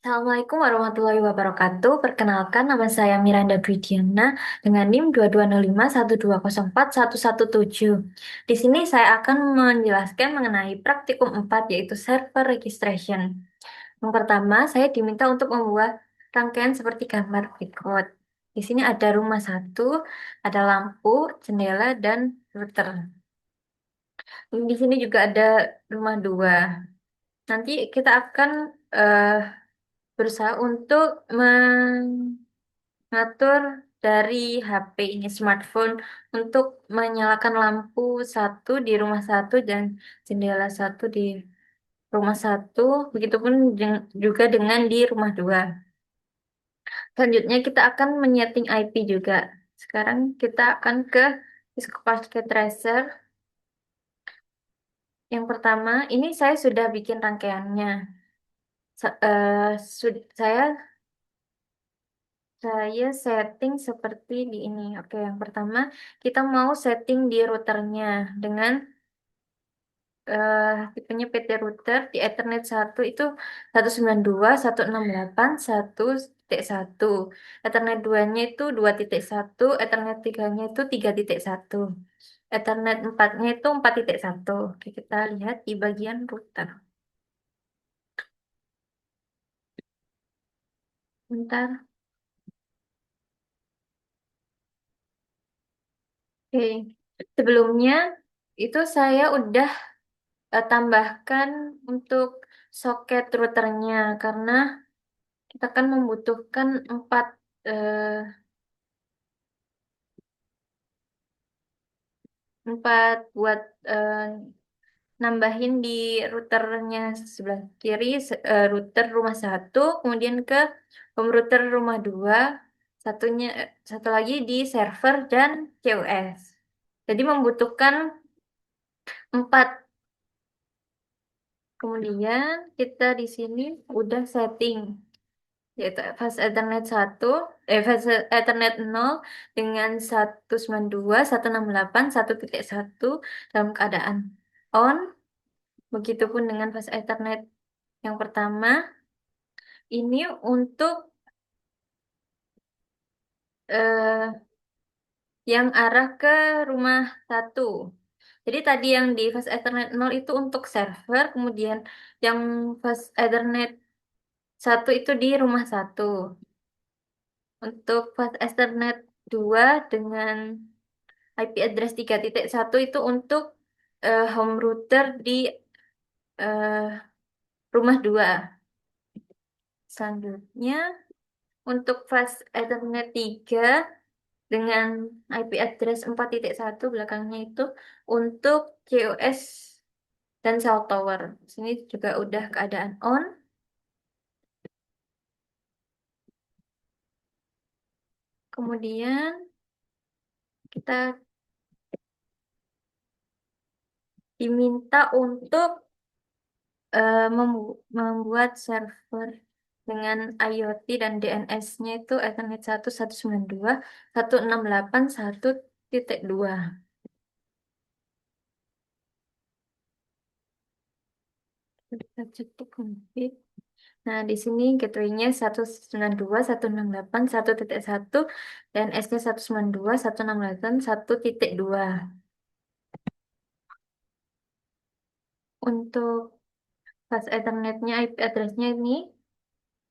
Assalamualaikum warahmatullahi wabarakatuh. Perkenalkan, nama saya Miranda Dwidiana dengan NIM 220512041117. Di sini saya akan menjelaskan mengenai praktikum 4 yaitu server registration. Yang pertama, saya diminta untuk membuat rangkaian seperti gambar berikut. Di sini ada rumah satu, ada lampu, jendela, dan router. Di sini juga ada rumah dua. Nanti kita akan eh, berusaha untuk mengatur dari HP ini smartphone untuk menyalakan lampu satu di rumah satu dan jendela satu di rumah satu, begitupun juga dengan di rumah dua. Selanjutnya kita akan menyeting IP juga. Sekarang kita akan ke Cisco Packet Tracer. Yang pertama, ini saya sudah bikin rangkaiannya. Saya setting seperti di ini. Oke, yang pertama kita mau setting di routernya dengan tipenya PT router di Ethernet satu itu 192.168.1.1. Ethernet 2-nya itu 2.1, Ethernet 3-nya itu 3.1. Ethernet 4-nya itu 4.1. Oke, kita lihat di bagian router. Bentar. Oke. Sebelumnya itu saya udah tambahkan untuk soket routernya karena kita kan membutuhkan eh, empat buat eh, nambahin di routernya sebelah kiri, router rumah satu, kemudian ke home router rumah dua, satu lagi di server dan COS. Jadi membutuhkan empat. Kemudian kita di sini udah setting yaitu fast Ethernet fast Ethernet 0 dengan 192.168.1.1 dalam keadaan on. Begitupun dengan fast Ethernet yang pertama, ini untuk eh, yang arah ke rumah satu. Jadi tadi yang di fast Ethernet 0 itu untuk server, kemudian yang fast Ethernet satu itu di rumah satu. Untuk fast Ethernet 2 dengan IP address 3.1 itu untuk home router di eh, rumah 2. Selanjutnya, untuk fast Ethernet 3 dengan IP address 4.1 belakangnya itu untuk COS dan cell tower. Sini juga udah keadaan on. Kemudian kita diminta untuk membuat server dengan IoT dan DNS-nya itu Ethernet 192.168.1.2. Kita cek config. Nah, di sini gateway-nya 192.168.1.1, DNS-nya 192.168.1.2. Untuk fast Ethernet-nya IP address-nya ini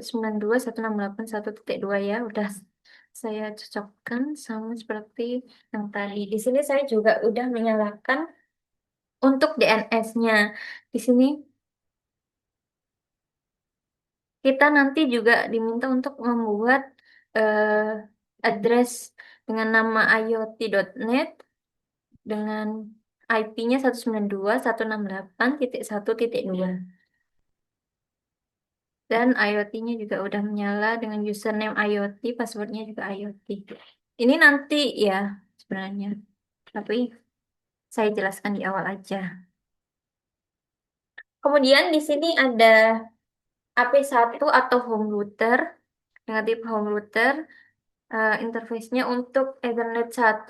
192.168.1.2 ya, udah saya cocokkan sama seperti yang tadi. Di sini saya juga udah menyalakan untuk DNS-nya. Di sini kita nanti juga diminta untuk membuat address dengan nama iot.net dengan IP-nya 192.168.1.2. Dan IoT-nya juga udah menyala dengan username IoT, passwordnya juga IoT. Ini nanti ya sebenarnya, tapi saya jelaskan di awal aja. Kemudian di sini ada AP1 atau home router, dengan tipe home router, interface-nya untuk Ethernet 1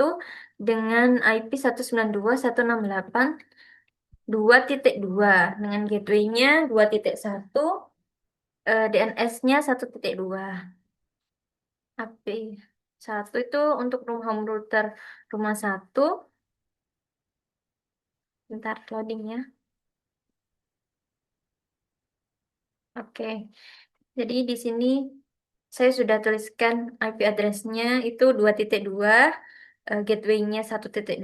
dengan IP 192.168.2.2 dengan gateway-nya 2.1, DNS-nya 1.2. HP satu itu untuk room home router rumah satu. Bentar loading ya. Oke, jadi di sini saya sudah tuliskan IP address-nya itu 2.2, gateway-nya 1.2,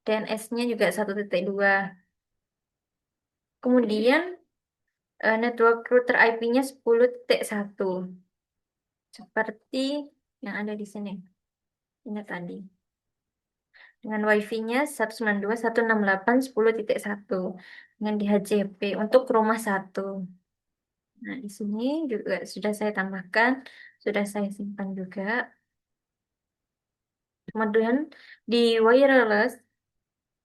DNS-nya juga 1.2. Kemudian network router IP-nya 10.1. Seperti yang ada di sini. Ini tadi. Dengan WiFi-nya 192.168.10.1 dengan DHCP untuk rumah satu. Nah, di sini juga sudah saya tambahkan, sudah saya simpan juga. Kemudian di wireless,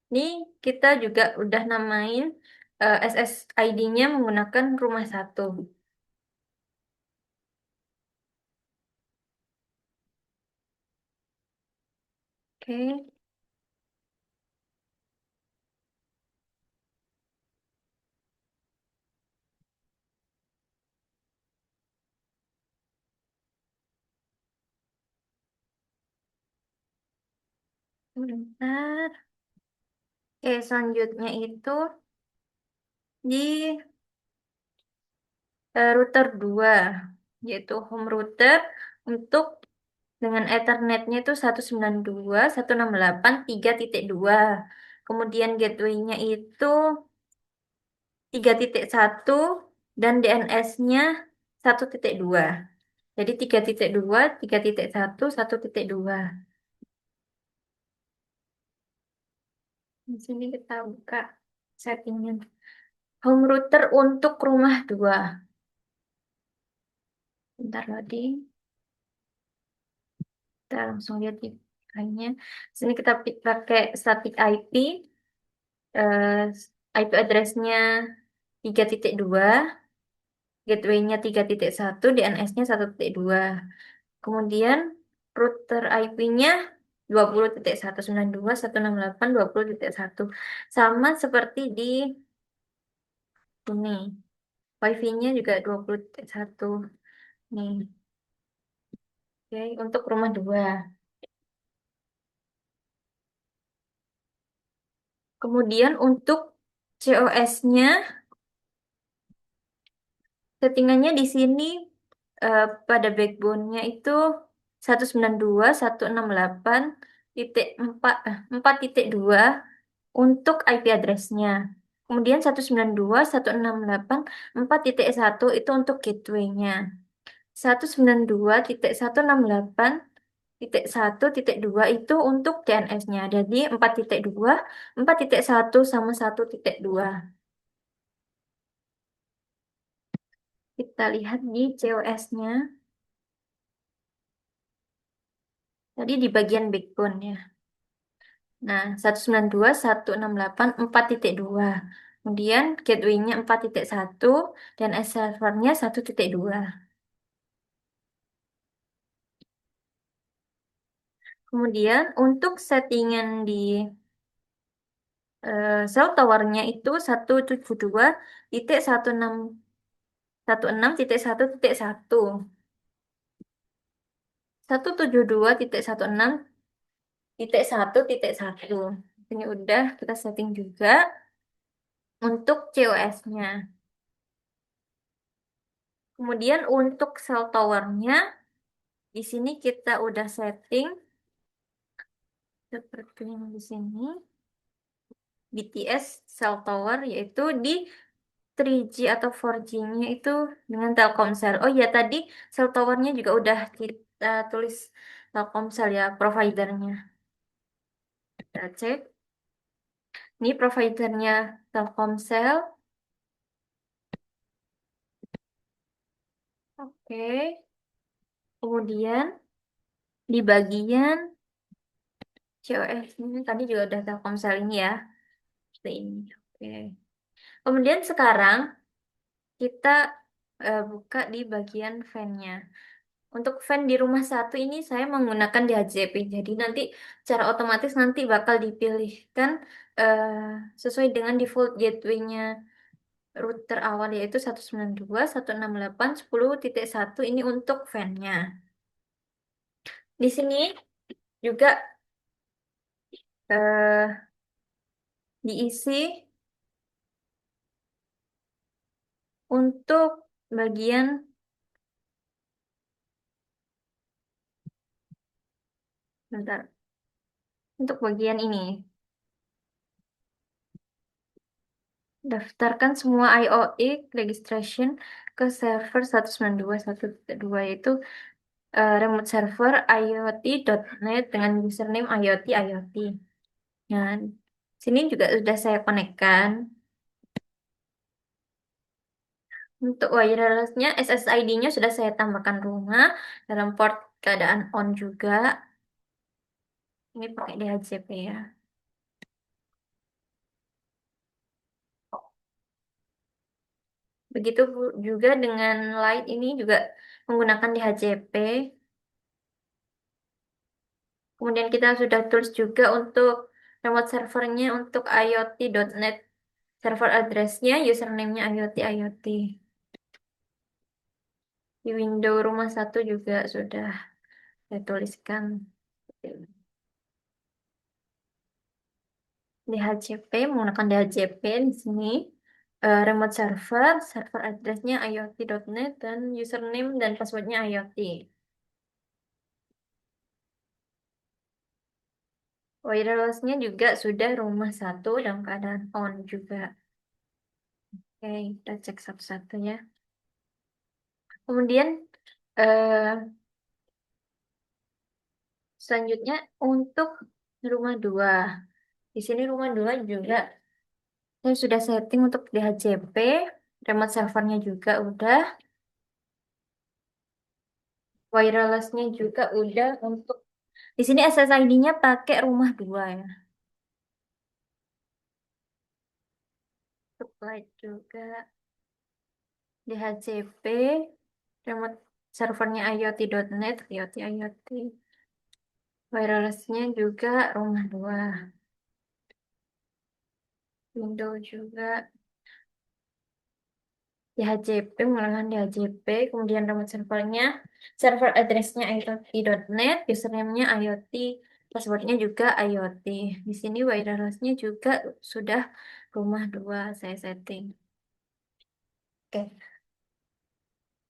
ini kita juga udah namain SSID-nya menggunakan rumah satu. Oke, sebentar. Oke, selanjutnya itu di router 2, yaitu home router untuk dengan Ethernetnya itu 192.168.3.2. Kemudian gateway-nya itu 3.1 dan DNS-nya 1.2. Jadi 3.2, 3.1, 1.2. Di sini kita buka settingnya. Home router untuk rumah 2. Bentar loading. Kita langsung lihat di lainnya. Sini kita pakai static IP. eh, IP address-nya 3.2, gateway-nya 3.1, DNS-nya 1.2. Kemudian router IP-nya 20.192.168.20.1. Sama seperti di ini. Wifi-nya juga 20.1. Nih, oke, untuk rumah 2. Kemudian untuk COS-nya, settingannya di sini pada backbone-nya itu 192.168.4 4.2 untuk IP address-nya. Kemudian 192.168.4.1 itu untuk gateway-nya. 192.168.1.2 itu untuk DNS-nya. Jadi 4.2, 4.1 sama 1.2. Kita lihat di COS-nya. Tadi di bagian backbone ya. Nah, 192.168.4.2. Kemudian gateway-nya 4.1 dan servernya 1.2. Kemudian untuk settingan di cell towernya itu 172.16.1.1. 172.16.1.1. Ini udah kita setting juga untuk COS-nya. Kemudian untuk cell towernya, di sini kita udah setting seperti yang di sini. BTS cell tower yaitu di 3G atau 4G-nya itu dengan Telkomsel. Oh ya, tadi cell towernya juga udah kita tulis Telkomsel ya, providernya. Kita cek. Ini providernya Telkomsel. Oke. Kemudian di bagian COS ini tadi juga udah Telkomsel ini ya. Seperti ini. Oke. Kemudian sekarang kita buka di bagian fan-nya. Untuk fan di rumah satu ini saya menggunakan DHCP. Jadi nanti secara otomatis nanti bakal dipilihkan sesuai dengan default gateway-nya router awal yaitu 192.168.10.1 ini untuk fan-nya. Di sini juga eh, diisi untuk bagian, bentar, untuk bagian ini. Daftarkan semua IoE registration ke server 192.1.2 yaitu remote server IoT.net dengan username IoT IoT. Nah, sini juga sudah saya konekkan. Untuk wirelessnya, SSID-nya sudah saya tambahkan rumah dalam port keadaan on juga. Ini pakai DHCP ya. Begitu juga dengan light ini juga menggunakan DHCP. Kemudian kita sudah tulis juga untuk remote servernya untuk IoT.net server address-nya, username-nya IoT IoT. Di window rumah satu juga sudah saya tuliskan. DHCP, menggunakan DHCP di sini. Remote server, server address-nya IoT.net, dan username dan password-nya IoT. Wireless-nya juga sudah rumah satu dalam keadaan on juga. Oke, kita cek satu-satu ya. Kemudian eh, selanjutnya untuk rumah dua. Di sini rumah dua juga saya sudah setting untuk DHCP, remote servernya juga udah, wirelessnya juga udah. Untuk di sini SSID-nya pakai rumah dua ya. Supply juga DHCP, remote servernya IoT.net, IoT IoT. Wirelessnya juga rumah dua. Windows juga DHCP, menggunakan DHCP, kemudian remote servernya, server address-nya IoT.net, username-nya IoT, password-nya juga IoT. Di sini wireless-nya juga sudah rumah dua saya setting. Oke,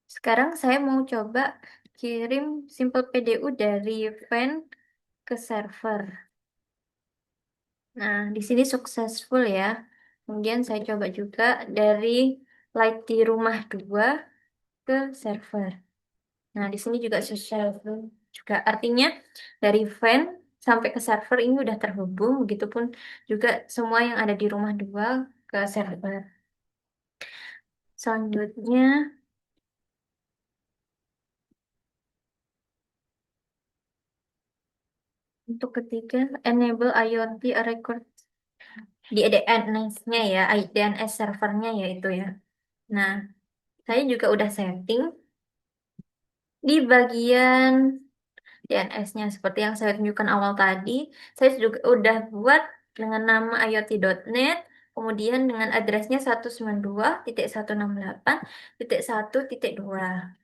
sekarang saya mau coba kirim simple PDU dari fan ke server. Nah, di sini successful ya. Kemudian saya coba juga dari light di rumah dua ke server. Nah, di sini juga successful juga. Artinya dari fan sampai ke server ini udah terhubung. Begitupun juga semua yang ada di rumah dua ke server. Selanjutnya, untuk ketiga, enable IoT record di DNS-nya ya, DNS servernya ya itu ya. Nah, saya juga udah setting di bagian DNS-nya seperti yang saya tunjukkan awal tadi. Saya juga udah buat dengan nama iot.net, kemudian dengan addressnya 192.168.1.2.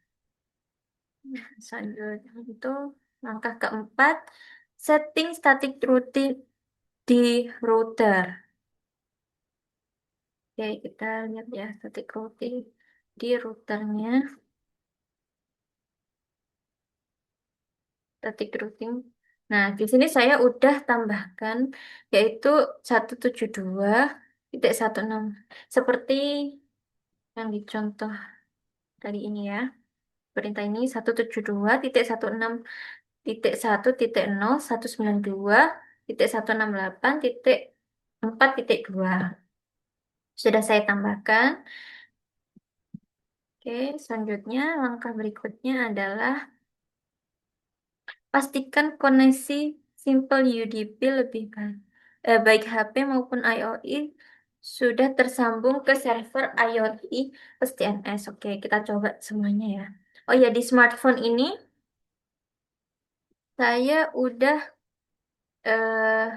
Selanjutnya itu langkah keempat, setting static routing di router. Oke, kita lihat ya static routing di routernya. Static routing. Nah, di sini saya udah tambahkan yaitu 172.16 seperti yang dicontoh tadi ini ya. Perintah ini 172.168.1.192.168.4.2. Sudah saya tambahkan. Oke, selanjutnya langkah berikutnya adalah pastikan koneksi simple UDP lebih baik. Baik HP maupun IoE sudah tersambung ke server IoT plus DNS. Oke, kita coba semuanya ya. Oh ya, di smartphone ini saya udah eh,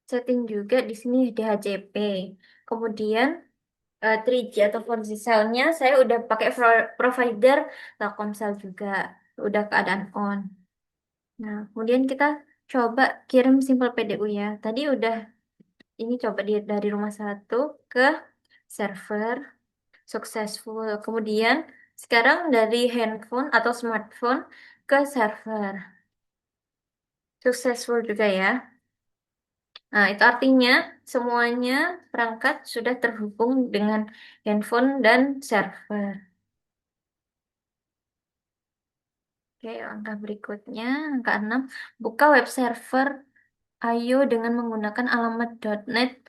setting juga di sini DHCP. Kemudian 3G atau 4G cell-nya saya udah pakai provider Telkomsel juga, udah keadaan on. Nah, kemudian kita coba kirim simpel PDU ya. Tadi udah ini coba dari rumah satu ke server successful. Kemudian sekarang dari handphone atau smartphone ke server successful juga ya. Nah, itu artinya semuanya perangkat sudah terhubung dengan handphone dan server. Oke, langkah berikutnya, angka 6 buka web server IO dengan menggunakan alamat.net,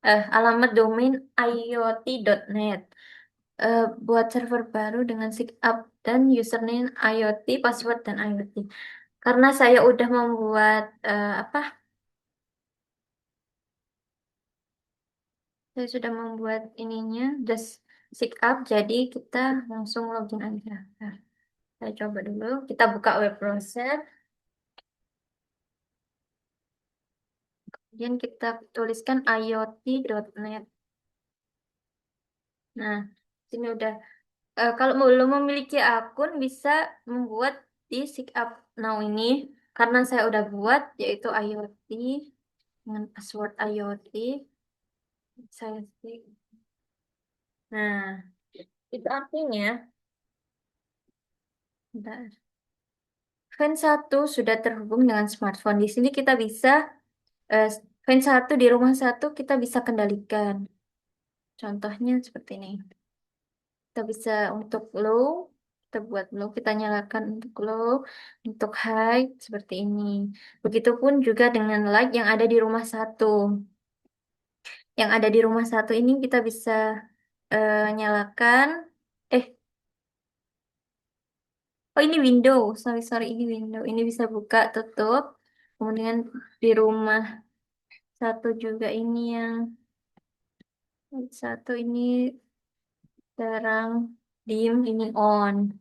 alamat domain iot.net. Buat server baru dengan sign dan username IoT, password dan IoT. Karena saya udah membuat apa? Saya sudah membuat ininya, just sign up, jadi kita langsung login aja. Nah, saya coba dulu. Kita buka web browser, kemudian kita tuliskan iot.net. Nah, sini udah. Kalau belum memiliki akun, bisa membuat di sign up now ini. Karena saya udah buat, yaitu IoT dengan password IoT. Saya sih. Nah, itu artinya, bentar. Fan 1 sudah terhubung dengan smartphone. Di sini kita bisa, eh, fan 1 di rumah satu kita bisa kendalikan. Contohnya seperti ini. Kita bisa untuk low, kita buat low, kita nyalakan untuk low, untuk high, seperti ini. Begitupun juga dengan light yang ada di rumah satu. Yang ada di rumah satu ini kita bisa nyalakan, eh, oh ini window, sorry, sorry, ini window. Ini bisa buka, tutup. Kemudian di rumah satu juga ini yang satu ini terang, dim, ini on.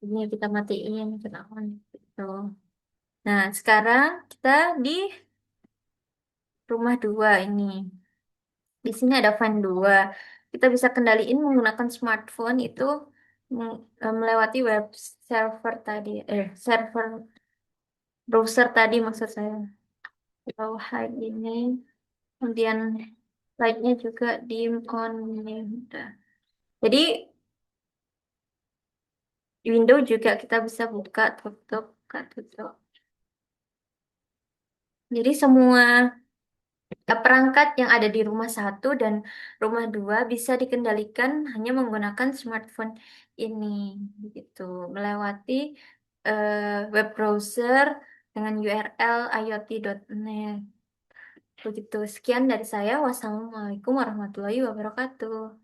Ini kita matiin, kita on. Gitu. Nah, sekarang kita di rumah dua ini. Di sini ada fan dua. Kita bisa kendaliin menggunakan smartphone itu melewati web server tadi, server browser tadi maksud saya. Kalau hide ini, kemudian lightnya juga dim on ini. Udah. Jadi di window juga kita bisa buka, tutup. Jadi semua perangkat yang ada di rumah satu dan rumah dua bisa dikendalikan hanya menggunakan smartphone ini, gitu, melewati web browser dengan URL iot.net. Begitu. Sekian dari saya. Wassalamualaikum warahmatullahi wabarakatuh.